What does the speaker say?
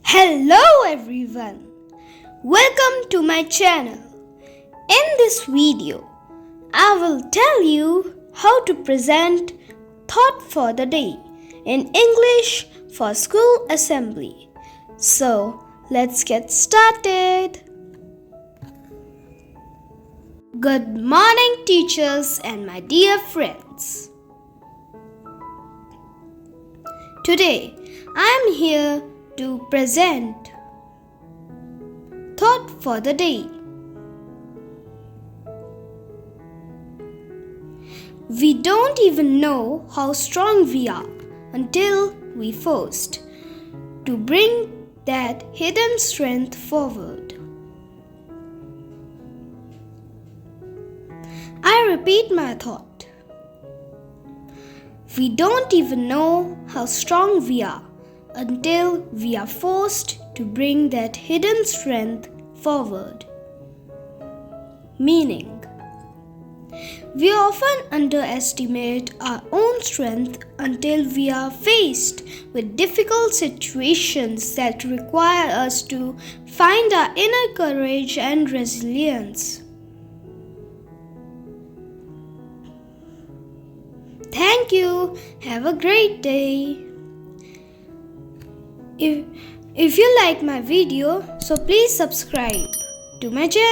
Hello everyone, welcome to my channel. In this video, I will tell you how to present thought for the day in English for school assembly. So let's get started. Good morning teachers and my dear friends. Today I am here to present thought for the day. We don't even know how strong we are until we forced to bring that hidden strength forward. I repeat my thought. We don't even know how strong we are until we are forced to bring that hidden strength forward. Meaning, we often underestimate our own strength until we are faced with difficult situations that require us to find our inner courage and resilience. Thank you. Have a great day. If you like my video, so please subscribe to my channel.